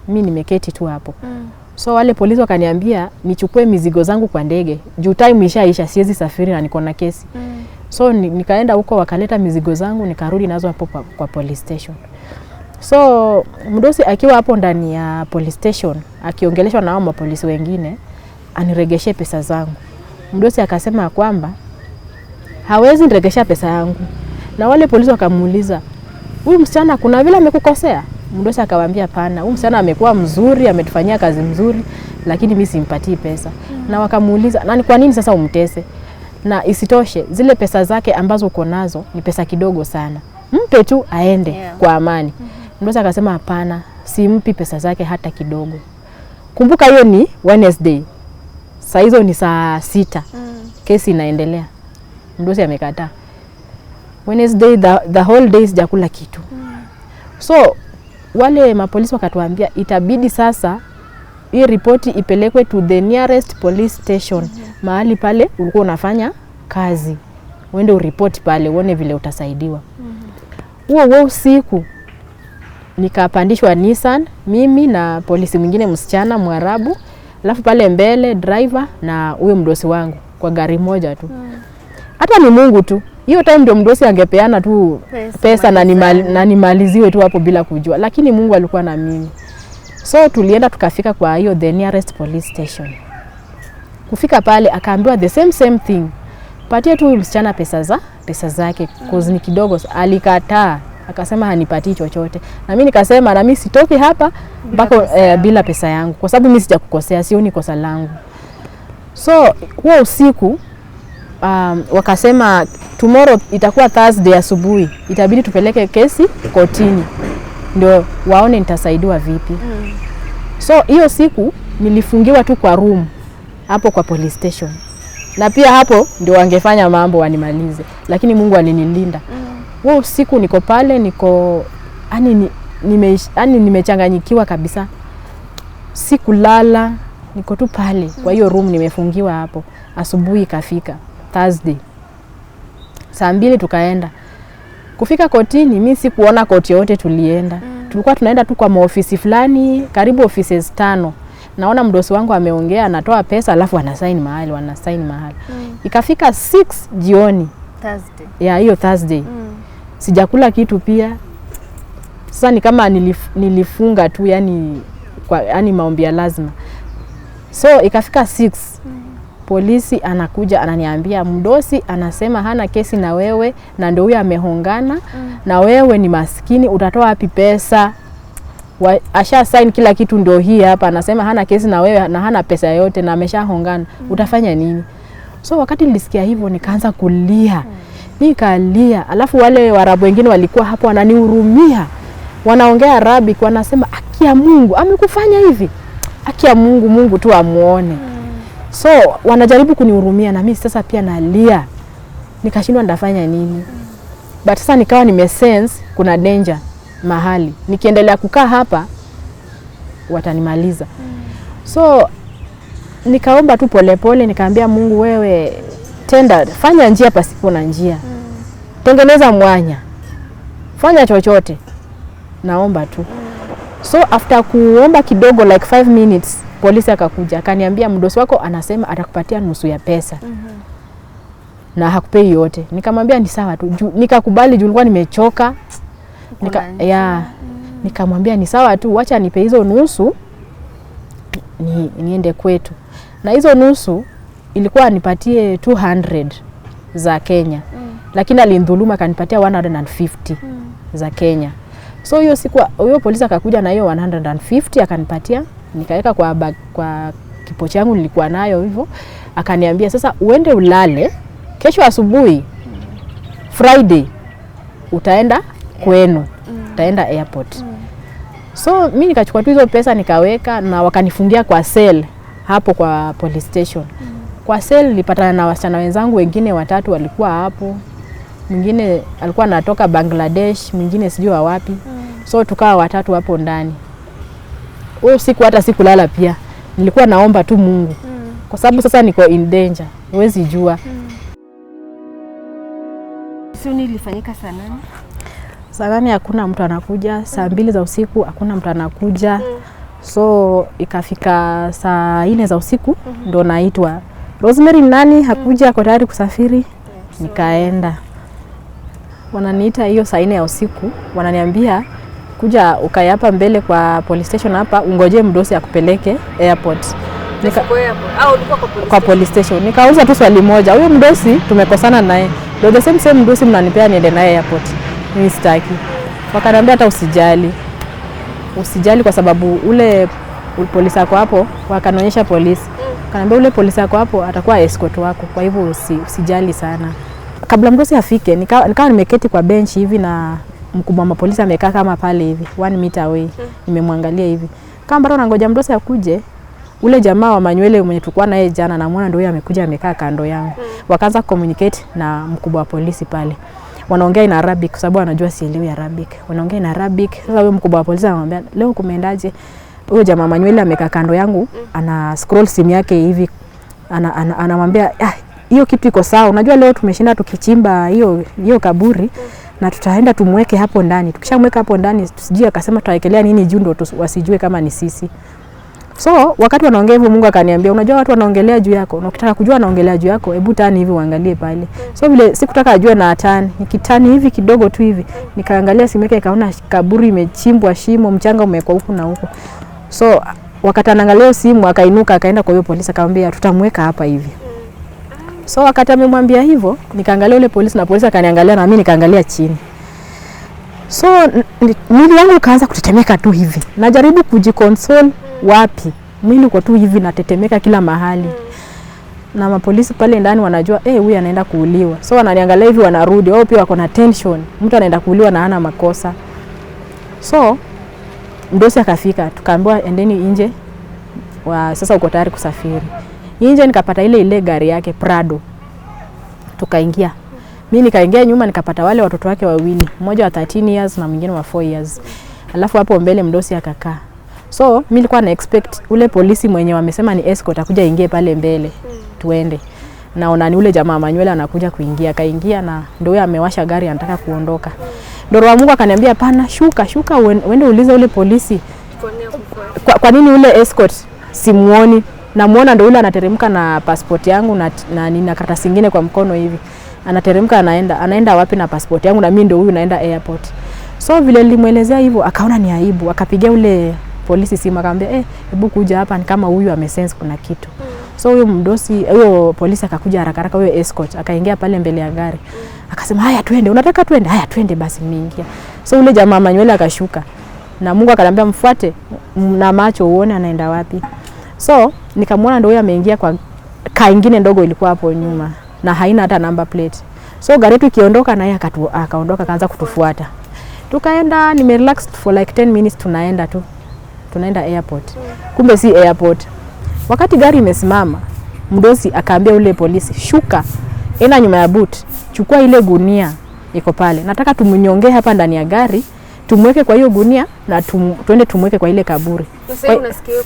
Mimi nimeketi tu hapo. So wale polisi wakaniambia nichukue mizigo zangu kwa ndege. Juu time ishaisha siwezi safiri na niko na kesi. So nikaenda huko wakaleta mizigo zangu nikarudi nazo hapo kwa police station. So mdosi akiwa hapo ndani ya police station akiongeleshwa na hao mapolisi wengine aniregeshe pesa zangu. Mdosi akasema kwamba hawezi niregesha pesa yangu. Na wale polisi wakamuuliza, "Huyu msichana kuna vile amekukosea?" Mdosi akawaambia pana, huyu msichana amekuwa mzuri, ametufanyia kazi mzuri, lakini mimi simpatii pesa. Na wakamuuliza, "Nani kwa nini sasa umtese? Na isitoshe zile pesa zake ambazo uko nazo ni pesa kidogo sana. Mpe tu aende kwa amani." Mdosi akasema hapana, simpi pesa zake hata kidogo. Kumbuka hiyo ni Wednesday. Saa hizo ni saa 6. Kesi inaendelea. Mdosi amekataa. Wednesday the whole day sijakula kitu. So wale mapolisi wakatuambia itabidi sasa hii ripoti ipelekwe to the nearest police station. Mahali pale ulikuwa unafanya kazi. Uende uripoti pale uone vile utasaidiwa. Huo usiku nikapandishwa Nissan, mimi na polisi mwingine msichana Mwarabu, alafu pale mbele driver na huyo mdosi wangu kwa gari moja tu. Hata ni Mungu tu. Hiyo time ndio mdosi angepeana tu pesa na nimaliziwe tu hapo bila kujua. Lakini Mungu alikuwa na mimi. So tulienda tukafika kwa hiyo the nearest police station. Kufika pale akaambiwa the same thing. Patia tu msichana pesa zake cause ni kidogo. Alikataa. Akasema hanipatii chochote. Na mimi nikasema na mimi sitoki hapa mpaka bila pesa yangu kwa sababu mimi sijakukosea, sioni kosa langu. So huo usiku wakasema tomorrow itakuwa Thursday asubuhi. Itabidi tupeleke kesi kotini. Ndio waone nitasaidiwa vipi. So hiyo siku nilifungiwa tu kwa room hapo kwa police station. Na pia hapo ndio wangefanya mambo wanimalize. Lakini Mungu alinilinda. Huo usiku niko pale nimechanganyikiwa kabisa. Sikulala, niko tu pale. Kwa hiyo room nimefungiwa hapo. Asubuhi ikafika Thursday. Saa 2 tukaenda. Kufika kotini mimi sikuona koti yote tulienda. Tulikuwa tunaenda tu kwa maofisi fulani, karibu offices 5. Naona mdosi wangu ameongea, anatoa pesa alafu anasign mahali. Ikafika 6 jioni.
Thursday.
Hiyo Thursday. Sijakula kitu pia. Sasa ni kama nilifunga tu yani maombi ya lazima. So ikafika 6. Polisi anakuja ananiambia mdosi anasema hana kesi na wewe na ndio huyo amehongana na wewe ni maskini, utatoa wapi pesa? Asha sign kila kitu ndio hii hapa, anasema hana kesi na wewe na hana pesa yote na ameshahongana. Utafanya nini? So wakati nilisikia hivyo nikaanza kulia. Nikalia. Alafu wale Waarabu wengine walikuwa hapo wananihurumia. Wanaongea Arabic, wanasema haki ya Mungu amekufanya hivi. Haki ya Mungu, Mungu tu amuone. So wanajaribu kunihurumia na mimi sasa pia nalia. Nikashindwa ndafanya nini. But sasa nikawa nimesense kuna danger mahali. Nikiendelea kukaa hapa watanimaliza. So nikaomba tu polepole, nikaambia Mungu wewe fanya njia pasipo na njia. Tengeneza mwanya. Fanya chochote. Naomba tu. So after kuomba kidogo like 5 minutes, polisi akakuja akaniambia mdosi wako anasema atakupatia nusu ya pesa. Na hakupei yote. Nikamwambia ni sawa tu. Nikakubali juu nilikuwa nimechoka. Nikamwambia ni sawa tu, acha nipe hizo nusu niende kwetu. Na hizo nusu ilikuwa nipatie 200 za Kenya. Lakini alinidhuluma akanipatia 150 za Kenya. So hiyo siku huyo polisi akakuja na hiyo 150 akanipatia, nikaweka kwa kipochi yangu nilikuwa nayo hivyo. Akaniambia sasa uende ulale, kesho asubuhi Friday utaenda kwenu. Utaenda airport. So mimi nikachukua tu hizo pesa nikaweka na wakanifungia kwa cell hapo kwa police station. Kwa cell nilipatana na wasichana wenzangu wengine 3 walikuwa hapo. Mwingine alikuwa anatoka Bangladesh, mwingine sijui wapi. So tukawa 3 hapo ndani. Huo siku hata sikulala pia. Nilikuwa naomba tu Mungu. Kwa sababu sasa niko in danger. Huwezi jua.
Sio ilifanyika saa nani?
Saa nani hakuna mtu anakuja. Saa 2 za usiku hakuna mtu anakuja. So ikafika saa 4 za usiku ndo naitwa. Rosemary nani hakuja, ako tayari kusafiri. Nikaenda. Wananiita hiyo saa 4 ya usiku. Wananiambia kuja ukae hapa mbele kwa police station hapa ungoje mdosi akupeleke airport. Kwa police station. Nikauliza tu swali moja. Huyo mdosi tumekosana naye. Ndio the same mdosi mnanipea niende naye airport. Mimi sitaki. Wakaniambia hata usijali. usijali kwa sababu ule polisi wako hapo, wakanionyesha polisi. Kaniambia ule polisi wako hapo atakuwa escort wako, kwa hivyo usijali sana. Kabla mdosi afike, nikawa nimeketi kwa bench hivi na mkubwa wa mapolisi amekaa kama pale hivi 1 meter away. Nimemwangalia hivi. Kama bado nangoja mdosi akuje, ule jamaa wa manywele mwenye tulikuwa naye jana namuona ndio amekuja amekaa kando yangu. Wakaanza communicate na mkubwa wa polisi pale. Wanaongea in Arabic kwa sababu anajua sielewi Arabic. Wanaongea in Arabic. Sasa huyo mkubwa wa polisi anamwambia, "Leo kumeendaje?" Huyo jamaa manywele amekaa kando yangu, ana scroll simu yake hivi. Anamwambia, hiyo kitu iko sawa. Unajua leo tumeshinda tukichimba hiyo kaburi na tutaenda tumweke hapo ndani. Tukishamweka hapo ndani tusijue akasema tutawekelea nini juu ndio wasijue kama ni sisi." So wakati wanaongea hivyo Mungu akaniambia, "Unajua watu wanaongelea juu yako. Na ukitaka kujua wanaongelea juu yako, hebu tani hivi uangalie pale." So vile sikutaka ajue na tani. Nikitani hivi kidogo tu hivi, nikaangalia simu yake ikaona kaburi imechimbwa shimo, mchanga umewekwa huku na huku. So wakati anaangalia simu akainuka akaenda kwa hiyo polisi akamwambia, "Tutamweka hapa hivi." So wakati amemwambia hivyo, nikaangalia ule polisi na polisi akaniangalia na mimi nikaangalia chini. So mwili wangu ukaanza kutetemeka tu hivi. Najaribu kujiconsole wapi? Mwili uko tu hivi natetemeka kila mahali. Na mapolisi pale ndani wanajua huyu anaenda kuuliwa. So wananiangalia hivi wanarudi. Wao pia wako na tension. Mtu anaenda kuuliwa na hana makosa. So mdosi akafika, tukaambiwa endeni nje. Sasa uko tayari kusafiri. Nje nikapata ile gari yake Prado. Tukaingia. Mimi nikaingia nyuma nikapata wale watoto wake wawili, mmoja wa 13 years na mwingine wa 4 years. Alafu hapo mbele mdosi akakaa. So mimi nilikuwa na expect ule polisi mwenye wamesema ni escort akuja ingie pale mbele tuende. Naona ni ule jamaa manywele anakuja kuingia, kaingia na ndio yeye amewasha gari anataka kuondoka. Ndio wa Mungu akaniambia, "Hapana, shuka uende uulize ule polisi. Kwa nini ule escort simuoni?" Namuona ndio yule anateremka na passport yangu na nina karatasi nyingine kwa mkono hivi. Anateremka anaenda wapi na passport yangu na mimi ndio huyu naenda airport. So vile nilimuelezea hivyo akaona ni aibu, akapigia ule polisi simu akamwambia, "Hebu kuja hapa, ni kama huyu amesense kuna kitu." So huyo polisi akakuja haraka huyo escort akaingia pale mbele ya gari. Akasema, "Haya twende, unataka twende?" "Haya twende basi." Mingia. So ule jamaa manywele akashuka. Na Mungu akaniambia, "Mfuate na macho uone anaenda wapi." So nikamwona ndio ameingia kwa kaa nyingine ndogo ilikuwa hapo nyuma na haina hata number plate. So gari yetu ikiondoka na yeye akaondoka kaanza kutufuata. Tukaenda nimerelax for like 10 minutes tunaenda airport. Kumbe si airport. Wakati gari imesimama, mdosi akaambia ule polisi, "Shuka, enda nyuma ya boot, chukua ile gunia iko pale. Nataka tumunyongee hapa ndani ya gari, tumweke kwa hiyo gunia na tuende tumweke kwa ile kaburi."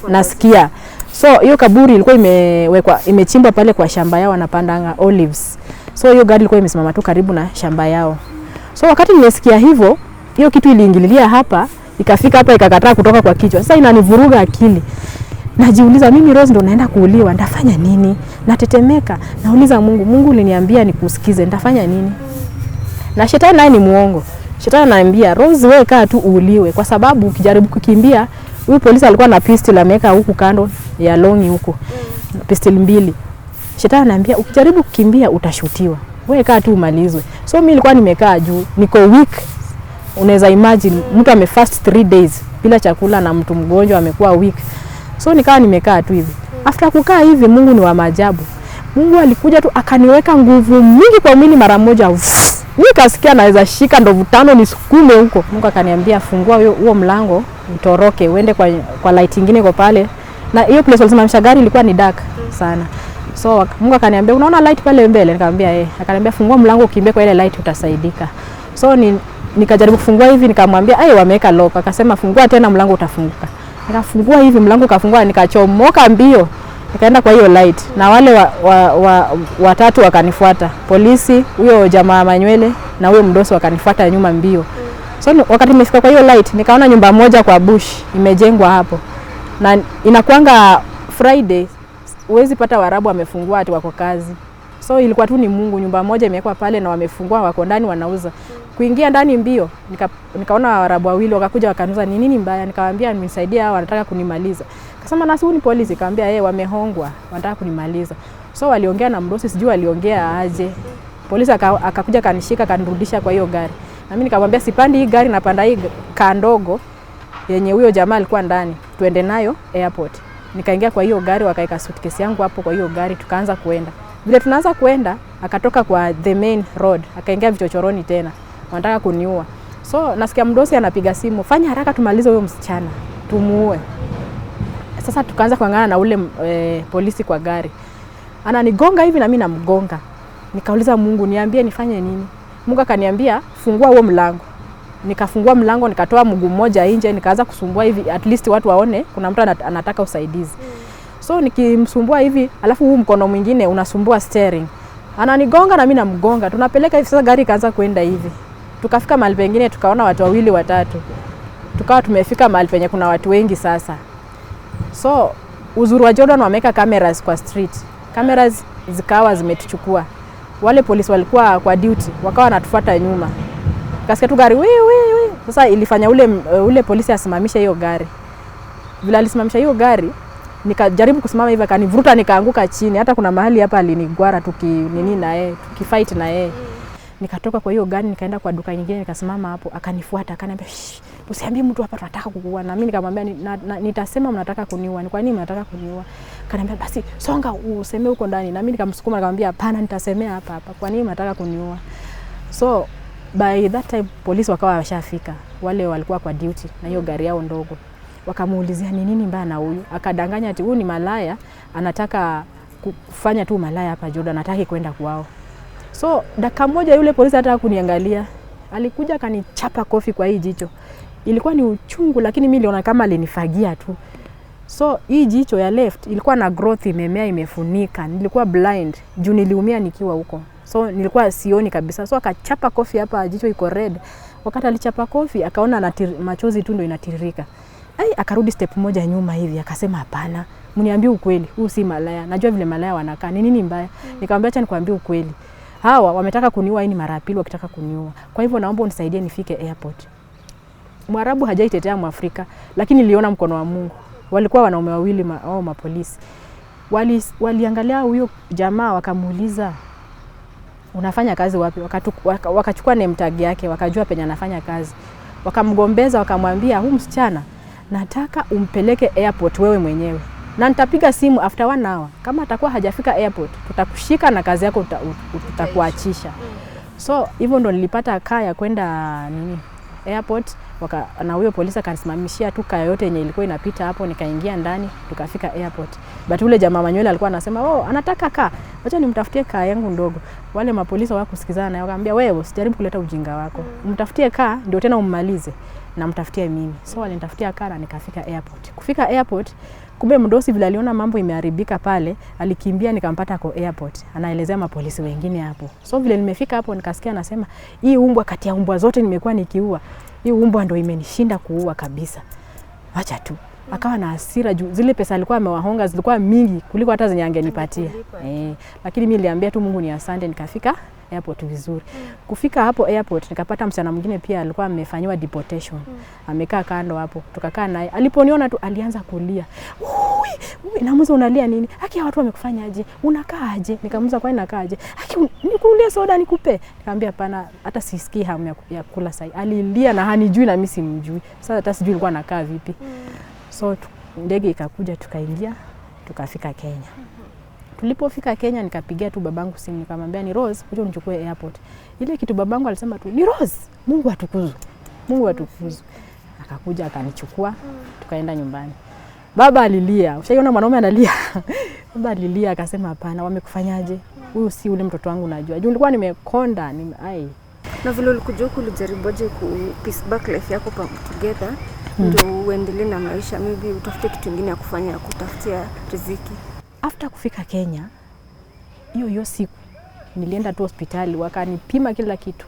Nasikia. So hiyo kaburi ilikuwa imechimbwa pale kwa shamba yao wanapandanga olives. So hiyo gari ilikuwa imesimama tu karibu na shamba yao. So wakati nimesikia hivyo, hiyo kitu iliingililia hapa, ikafika hapa ikakataa kutoka kwa kichwa. Sasa inanivuruga akili. Najiuliza mimi Rose ndo naenda kuuliwa, ndafanya nini? Natetemeka. Nauliza Mungu uliniambia nikusikize, ndafanya nini? Na shetani naye ni muongo. Shetani ananiambia, "Rose wewe kaa tu uuliwe kwa sababu ukijaribu kukimbia." Huyu polisi alikuwa na pistol ameweka huku kando ya longi huko. Pistol 2. Shetani ananiambia, "Ukijaribu kukimbia utashutiwa. Wewe kaa tu umalizwe." So mimi nilikuwa nimekaa juu, niko weak. Unaweza imagine mtu amefast 3 days bila chakula na mtu mgonjwa amekuwa weak. So nikawa nimekaa tu hivi. After kukaa hivi Mungu ni wa maajabu. Mungu alikuja tu akaniweka nguvu mingi kwa mwili mara moja. Nikasikia naweza shika ndovu 5 nisukume huko. Mungu akaniambia, "Fungua huo mlango, utoroke, uende kwa light nyingine iko pale." Na hiyo place walisimamisha gari ilikuwa ni dark sana. So Mungu akaniambia, "Unaona light pale mbele?" Nikamwambia Akaniambia, "Fungua mlango ukimbie kwa ile light utasaidika." So nikajaribu kufungua hivi nikamwambia, "Wameweka lock." Akasema, "Fungua tena mlango utafunguka." Nikafungua hivi mlango ukafungua, nikachomoka mbio. Nikaenda kwa hiyo light na wale watatu wakanifuata. Polisi, huyo jamaa manywele na huyo mdosi wakanifuata nyuma mbio. So wakati nimefika kwa hiyo light nikaona nyumba moja kwa bush imejengwa hapo. Na inakuanga Friday huwezi pata Waarabu wamefungua ati wako kazi. So ilikuwa tu ni Mungu, nyumba moja imewekwa pale na wamefungua wako ndani wanauza. Kuingia ndani mbio nikaona Waarabu wawili wakakuja wakanuza, "Ni nini mbaya?" Nikamwambia, "Nimesaidia hao wanataka kunimaliza." Akasema, "Na si ni polisi?" Nikamwambia, "Wamehongwa, wanataka kunimaliza." So waliongea na mdosi, sijui waliongea aje. Polisi akakuja kanishika kanirudisha kwa hiyo gari. Na mimi nikamwambia, "Sipandi hii gari, napanda hii kaa ndogo yenye huyo jamaa alikuwa ndani, tuende nayo airport. Nikaingia kwa hiyo gari, wakaeka suitcase yangu hapo kwa hiyo gari, tukaanza kuenda. Vile tunaanza kuenda, akatoka kwa the main road, akaingia vichochoroni tena. Wanataka kuniua. So nasikia mdosi anapiga simu, fanya haraka tumalize huyo msichana, tumuue. Sasa tukaanza kuangana na ule polisi kwa gari. Ananigonga hivi na mimi namgonga. Nikauliza Mungu, niambie nifanye nini? Mungu akaniambia fungua huo mlango. Nikafungua mlango, nikatoa mguu mmoja nje, nikaanza kusumbua hivi at least watu waone kuna mtu anataka usaidizi. So nikimsumbua hivi, alafu huu mkono mwingine unasumbua steering. Ananigonga na mimi namgonga. Tunapeleka hivi, sasa gari ikaanza kwenda hivi. Tukafika mahali pengine tukaona watu wawili watatu. Tukawa tumefika mahali penye kuna watu wengi sasa. So uzuri wa Jordan wameka cameras kwa street. Cameras zikawa zimetuchukua. Wale polisi walikuwa kwa duty, wakawa wanatufuata nyuma. Kasikia tu gari wi. Sasa ilifanya ule polisi asimamishe hiyo gari. Vile alisimamisha hiyo gari, nikajaribu kusimama hivi akanivuruta nikaanguka chini. Hata kuna mahali hapa alinigwara tukifight na yeye. Nikatoka kwa hiyo gari nikaenda kwa duka nyingine nikasimama hapo, akanifuata akaniambia usiambie mtu hapa tunataka kukuua. Na mimi nikamwambia nitasema mnataka kuniua. Ni kwa nini mnataka kuniua? Akaniambia basi songa useme huko ndani. Na mimi nikamsukuma nikamwambia hapana, nitasemea hapa. Kwa nini mnataka kuniua? So by that time polisi wakawa washafika. Wale walikuwa kwa duty na hiyo gari yao ndogo. Wakamuulizia ni nini mbaya na huyu? Akadanganya ati huyu ni malaya, anataka kufanya tu malaya hapa Jordan, anataka kwenda kwao. So dakika moja yule polisi hata kuniangalia, alikuja akanichapa kofi kwa hii jicho. Ilikuwa ni uchungu, lakini mimi niliona kama alinifagia tu. So hii jicho ya left ilikuwa na growth imemea imefunika. Nilikuwa blind, juu niliumia nikiwa huko. So nilikuwa sioni kabisa. So akachapa kofi hapa, jicho iko red. Wakati alichapa kofi akaona machozi tu ndio inatiririka. Akarudi step moja nyuma hivi akasema hapana, mniambie ukweli, huu si malaya. Najua vile malaya wanakaa. Ni nini mbaya? Nikamwambia acha nikwambie ukweli. Hawa wametaka kuniua, hii ni mara ya pili wakitaka kuniua. Kwa hivyo naomba unisaidie nifike airport. Mwarabu hajaitetea Mwafrika, lakini niliona mkono wa Mungu. Walikuwa wanaume wawili mapolisi. Waliangalia huyo jamaa wakamuuliza unafanya kazi wapi? Wakachukua name tag yake, wakajua penye anafanya kazi. Wakamgombeza wakamwambia huyu msichana nataka umpeleke airport wewe mwenyewe. Na nitapiga simu after 1 hour. Kama atakuwa hajafika airport, tutakushika na kazi yako tutakuachisha. So hivyo ndo nilipata kaa ya kwenda airport. Na huyo polisi akanisimamishia tu kaa yote yenye ilikuwa inapita hapo, nikaingia ndani tukafika airport. But ule jamaa Manywele alikuwa anasema anataka kaa, acha nimtafutie kaa yangu ndogo. Wale mapolisi hawakusikizana na wakamwambia wewe usijaribu kuleta ujinga wako, mtafutie kaa ndio tena ummalize na mtafutie mimi. So walinitafutia kaa na nikafika airport. Kufika airport, kumbe mdosi vile aliona mambo imeharibika pale, alikimbia nikampata kwa airport. Anaelezea mapolisi wengine hapo. So vile nimefika hapo nikasikia anasema hii umbwa kati ya umbwa zote nimekuwa nikiua, hii umbwa ndio imenishinda kuua kabisa. Acha tu. Akawa na hasira juu zile pesa alikuwa amewahonga zilikuwa mingi kuliko hata zenye angenipatia. Lakini mimi niliambia tu Mungu ni asante, nikafika airport vizuri. Kufika hapo airport nikapata msichana mwingine pia alikuwa amefanywa deportation. Amekaa kando hapo. Tukakaa naye. Aliponiona tu alianza kulia. Namuuliza unalia nini? Haki ya watu wamekufanya aje? Unakaa aje? Nikamuuliza kwa nini nakaa aje? Haki nikuulia soda nikupe? Nikamwambia hapana, hata sisikii hamu ya kula sai. Alilia na hanijui na mimi simjui. Sasa hata sijui alikuwa anakaa vipi. So ndege ikakuja tukaingia tukafika Kenya. Tulipofika Kenya nikapigia tu babangu simu nikamwambia ni Rose, kuja unichukue airport. Ile kitu babangu alisema tu ni Rose, Mungu atukuzwe. Mungu atukuzwe. Akakuja akanichukua tukaenda nyumbani. Baba alilia. Ushaiona mwanaume analia? Baba alilia akasema hapana, wamekufanyaje? Huyu si ule mtoto wangu najua. Juu nilikuwa nimekonda,
Na vile ulikuja huku ulijariboje ku peace back life yako together? Ndio uendelee na maisha, maybe utafute kitu kingine ya kufanya ya kutafutia riziki.
After kufika Kenya, hiyo siku nilienda tu hospitali wakanipima kila kitu.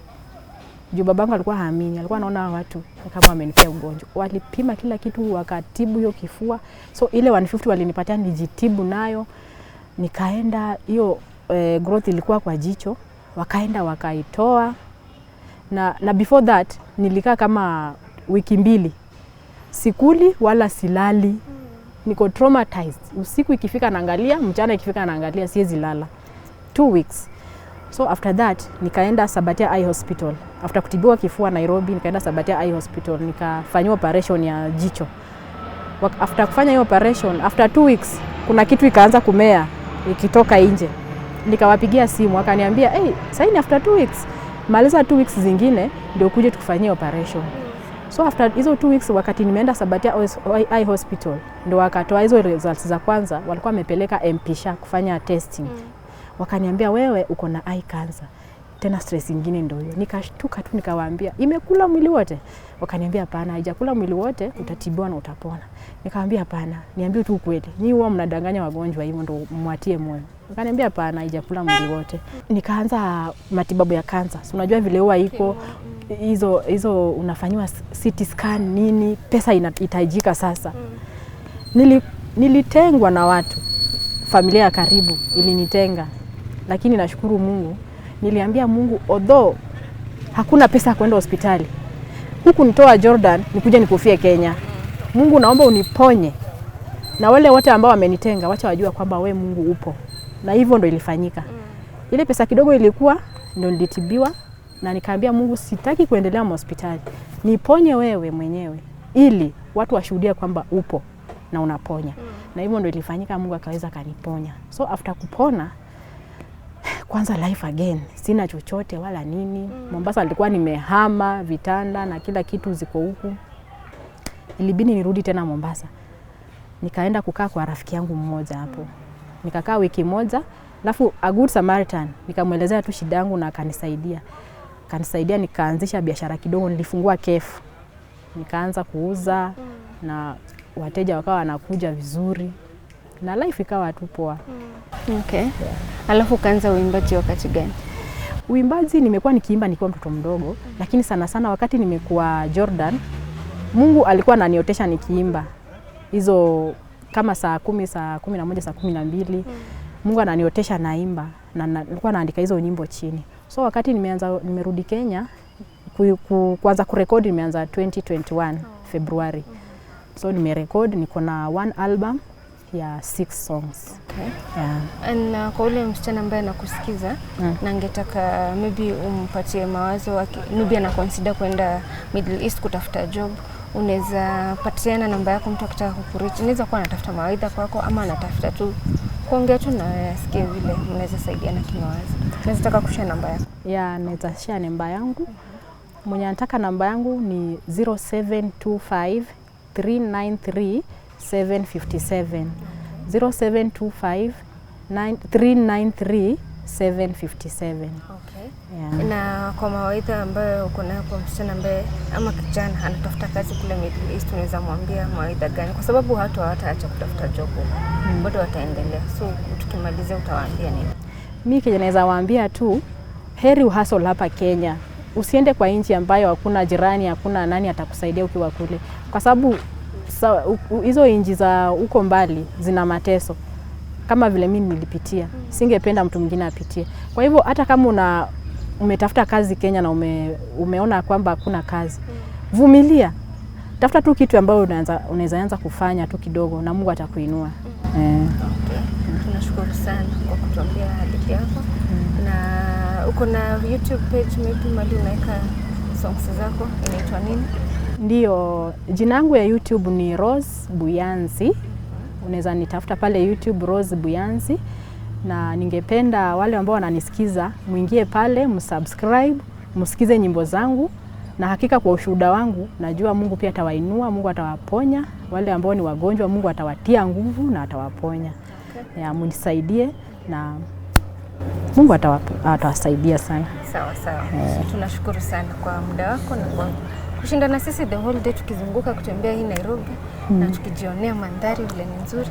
Juu babangu alikuwa haamini, alikuwa anaona watu kama wamenipea ugonjwa. Walipima kila kitu wakatibu hiyo kifua. So ile 150 walinipatia nijitibu nayo. Nikaenda hiyo growth ilikuwa kwa jicho, wakaenda wakaitoa. Na before that nilikaa kama wiki 2. Sikuli wala silali. Niko traumatized. Usiku ikifika naangalia, mchana ikifika naangalia, siwezi lala. 2 weeks. So after that nikaenda Sabatia Eye Hospital. After kutibiwa kifua Nairobi, nikaenda Sabatia Eye Hospital nikafanywa operation ya jicho. After kufanya hiyo operation, after 2 weeks kuna kitu ikaanza kumea ikitoka nje. Nikawapigia simu akaniambia, "Hey, sasa after 2 weeks, maliza 2 weeks zingine ndio kuje tukufanyie operation." So after hizo 2 weeks wakati nimeenda Sabatia Eye Hospital ndio wakatoa hizo results za kwanza, walikuwa wamepeleka MPSha kufanya testing. Wakaniambia, "Wewe uko na eye cancer." Tena stress nyingine ndio hiyo. Nikashtuka tu nikawaambia, "Imekula mwili wote?" Wakaniambia, "Hapana, haijakula mwili wote, utatibiwa na utapona." Nikamwambia, "Hapana, niambie tu ukweli. Nyinyi huwa mnadanganya wagonjwa hivyo ndio mwatie moyo." Wakaniambia, "Hapana, haijakula mwili wote." Nikaanza matibabu ya cancer. So unajua vile huwa iko hizo unafanywa CT scan nini, pesa inahitajika sasa. Nilitengwa na watu. Familia ya karibu ilinitenga. Lakini nashukuru Mungu. Niliambia Mungu, although hakuna pesa kwenda hospitali, huku nitoa Jordan nikuje nikufie Kenya. Mungu naomba uniponye. Na wale wote ambao wamenitenga wacha wajua kwamba we Mungu upo. Na hivyo ndio ilifanyika. Ile pesa kidogo ilikuwa ndio nilitibiwa na nikaambia Mungu sitaki kuendelea hospitali. Niponye wewe mwenyewe ili watu washuhudie kwamba upo na unaponya. Na hivyo ndio ilifanyika, Mungu akaweza kaniponya. So after kupona kwanza life again, sina chochote wala nini. Mombasa alikuwa nimehama, vitanda na kila kitu ziko huku. Ilibidi nirudi tena Mombasa. Nikaenda kukaa kwa rafiki yangu mmoja hapo. Nikakaa wiki moja, alafu a good Samaritan, nikamwelezea tu shida yangu na akanisaidia. Akanisaidia nikaanzisha biashara kidogo, nilifungua kefu. Nikaanza kuuza na wateja wakawa wanakuja vizuri. Na life ikawa tu poa.
Okay. Yeah. Alafu kaanza uimbaji wakati gani?
Uimbaji nimekuwa nikiimba nikiwa mtoto mdogo, lakini sana sana wakati nimekuwa Jordan, Mungu alikuwa ananiotesha nikiimba. Hizo kama saa 10, saa 11, saa 12, Mungu ananiotesha naimba na nilikuwa naandika hizo nyimbo chini. So wakati nimerudi Kenya, kuanza kurekodi nimeanza 2021 February. So nimerekodi, niko na 1 album ya 6 songs.
Okay. Yeah. And kwa ule msichana ambaye anakusikiza na angetaka maybe umpatie mawazo wake, maybe ana consider kwenda Middle East kutafuta job, unaweza patiana namba yako mtu akitaka kukureach? Unaweza kuwa anatafuta mawaidha kwako ama anatafuta tu kuongea tu na asikie vile mnaweza saidiana kimawazo. Unaweza taka kushare namba yako?
Yeah, naweza share namba yangu. Mwenye anataka namba yangu ni 0725 393 757. 0725 393 757.
Okay.
Yeah.
Na kwa mawaidha ambayo uko nayo kwa msichana ambaye ama kijana anatafuta kazi kule Middle East, unaweza mwambia mawaidha gani? Kwa sababu watu hawataacha kutafuta job, bado wataendelea. So tukimalizia utawaambia nini?
Mimi kile naweza waambia tu, heri uhustle hapa Kenya. Usiende kwa nchi ambayo hakuna jirani, hakuna nani atakusaidia ukiwa kule. Kwa sababu hizo nchi za huko mbali zina mateso. Kama vile mimi nilipitia, singependa mtu mwingine apitie. Kwa hivyo hata kama umetafuta kazi Kenya na umeona kwamba hakuna kazi, vumilia. Tafuta tu kitu ambayo unaweza anza kufanya tu kidogo na Mungu atakuinua.
Okay. Tunashukuru sana kwa kutuambia hadithi yako. Na uko na YouTube page maybe mali unaweka songs zako, inaitwa nini?
Ndio, jina langu ya YouTube ni Rose Buyanzi. Unaweza nitafuta pale YouTube Rose Buyanzi, na ningependa wale ambao wananisikiza muingie pale, msubscribe, msikize nyimbo zangu, na hakika kwa ushuhuda wangu najua Mungu pia atawainua, Mungu atawaponya. Wale ambao ni wagonjwa Mungu atawatia nguvu na atawaponya. Okay. Ya mnisaidie na Mungu atawasaidia sana.
Sawa sawa. Tunashukuru sana kwa muda wako na kwa kushinda na sisi the whole day tukizunguka kutembea hii Nairobi na tukijionea mandhari vile ni nzuri.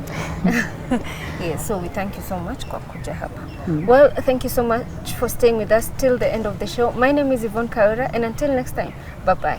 Yes, so we thank you so much kwa kuja hapa. Well, thank you so much for staying with us till the end of the show. My name is Yvonne Kaura, and until next time, bye bye.